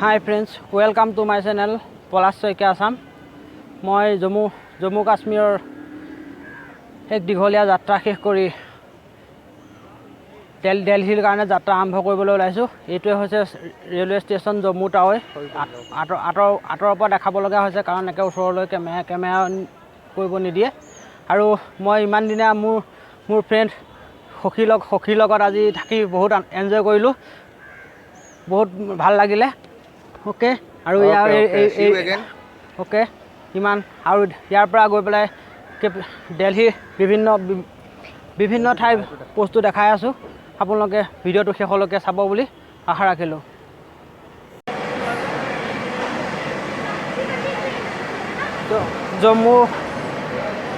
Hi friends, welcome to my channel Polas Soike Assam. মই জম্মু কাশ্মীৰৰ এক দীঘলীয়া যাত্ৰা শেষ কৰি দিল্লীৰ কাৰণে যাত্ৰা আৰম্ভ কৰিবলৈ ওলাইছোঁ। এইটোৱে হৈছে ৰেলৱে ষ্টেচন জম্মু টাৱাই। আঁতৰৰ পৰা দেখাব লগা হৈছে কাৰণ একে ওচৰলৈ কেমেৰা কৰিব নিদিয়ে। আৰু মই ইমান দিনা মোৰ ফ্ৰেণ্ড সখীৰ লগত আজি থাকি বহুত এনজয় কৰিলোঁ, বহুত ভাল লাগিলে। ওকে, আৰু ওকে ইমান আৰু ইয়াৰ পৰা গৈ পেলাই দিল্লীৰ বিভিন্ন ঠাইৰ বস্তু দেখাই আছোঁ। আপোনালোকে ভিডিঅ'টো শেষলৈকে চাব বুলি আশা ৰাখিলোঁ।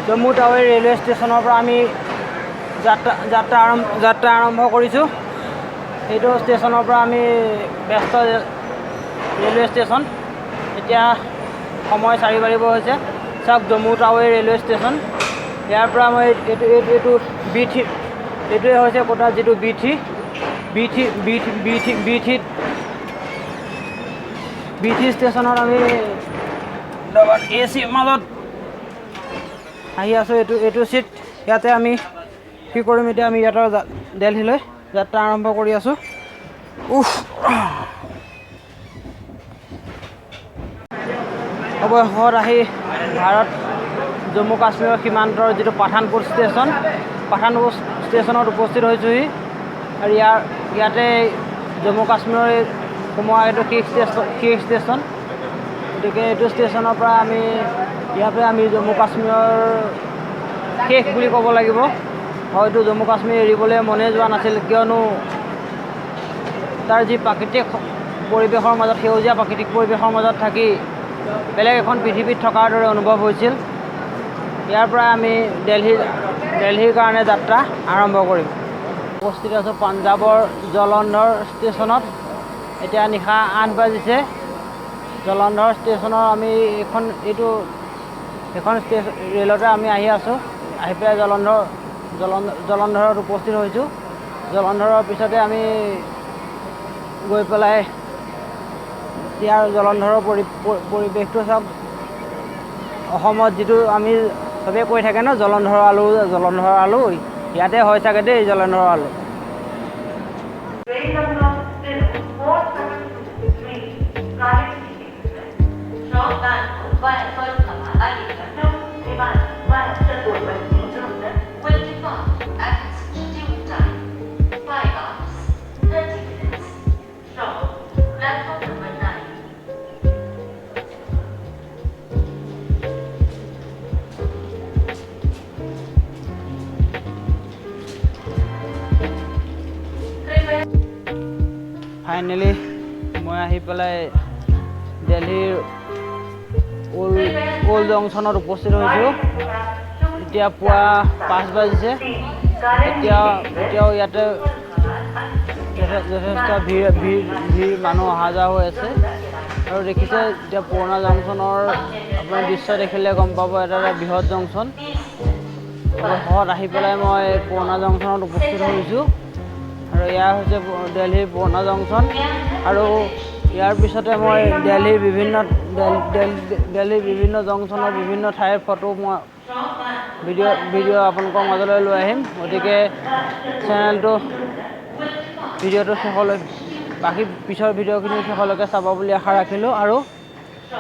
জম্মু টাৱাই ৰেলৱে ষ্টেচনৰ পৰা আমি যাত্ৰা আৰম্ভ কৰিছোঁ। এইটো ষ্টেচনৰ পৰা আমি ব্যস্ত ৰেলৱে ষ্টেচন। এতিয়া সময় 4 বাজিব হৈছে। চাওক জম্মু টাৱাই ৰেলৱে ষ্টেচন। ইয়াৰ পৰা মই এইটো এইটোৱে হৈছে কোটা যিটো বি3 ষ্টেচনত আমি এচিৰ মাজত আহি আছোঁ। এইটো চিট ইয়াতে আমি কি কৰিম এতিয়া আমি ইয়াৰ দিল্লীলৈ যাত্ৰা আৰম্ভ কৰি আছোঁ। অৱশেষত আহি জম্মু কাশ্মীৰৰ সীমান্তৰ যিটো পাঠানকোট ষ্টেচনত উপস্থিত হৈছোঁহি। আৰু ইয়াতে জম্মু কাশ্মীৰৰ সোমোৱা এইটো শেষ ষ্টেচন। গতিকে এইটো ষ্টেচনৰ পৰা আমি জম্মু কাশ্মীৰৰ শেষ বুলি ক'ব লাগিব। হয়তো জম্মু কাশ্মীৰ এৰিবলৈ মনে যোৱা নাছিল, কিয়নো তাৰ যি প্ৰাকৃতিক পৰিৱেশৰ মাজত সেউজীয়া প্ৰাকৃতিক পৰিৱেশৰ মাজত থাকি বেলেগ এখন পৃথিৱীত থকাৰ দৰে অনুভৱ হৈছিল। ইয়াৰ পৰা আমি দিল্লীৰ কাৰণে যাত্ৰা আৰম্ভ কৰিম। উপস্থিত আছোঁ পাঞ্জাৱৰ জলন্ধৰ ষ্টেচনত। এতিয়া নিশা 8 বাজিছে। জলন্ধৰ ষ্টেচনৰ আমি এইখন ৰেলতে আমি আহি আছোঁ। আহি পেলাই জলন্ধৰত উপস্থিত হৈছোঁ। জলন্ধৰৰ পিছতে আমি গৈ পেলাই ইয়াৰ জলন্ধৰৰ পৰিৱেশটো চাওক। অসমত যিটো আমি চবেই কৈ থাকে ন, জলন্ধৰৰ আলু ইয়াতে হয় চাগে দেই জলন্ধৰৰ আলু। ফাইনেলি মই আহি পেলাই দিল্লীৰ ওল্ড জংচনত উপস্থিত হৈছোঁ। এতিয়া পুৱা 5 বাজিছে। এতিয়াও ইয়াতে যথেষ্ট ভিৰ মানুহ অহা যোৱা হৈ আছে। আৰু দেখিছে এতিয়া পুৰণা জংচনৰ আপুনি দৃশ্য দেখিলে গম পাব, এটা বৃহৎ জংচন। অৱশেষত আহি পেলাই মই পুৰণা জংচনত উপস্থিত হৈছোঁ। আৰু এয়া হৈছে দিল্লীৰ পুৰণা জংচন। আৰু ইয়াৰ পিছতে মই দিল্লীৰ বিভিন্ন জংচনৰ বিভিন্ন ঠাইৰ ফটো মই ভিডিঅ' আপোনালোকৰ মাজলৈ লৈ আহিম। গতিকে ভিডিঅ'টো শেষলৈ পিছৰ ভিডিঅ'খিনি শেষলৈকে চাব বুলি আশা ৰাখিলোঁ। আৰু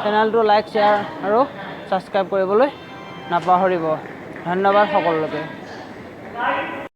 চেনেলটো লাইক, শ্বেয়াৰ আৰু ছাবস্ক্ৰাইব কৰিবলৈ নাপাহৰিব। ধন্যবাদ সকলোকে।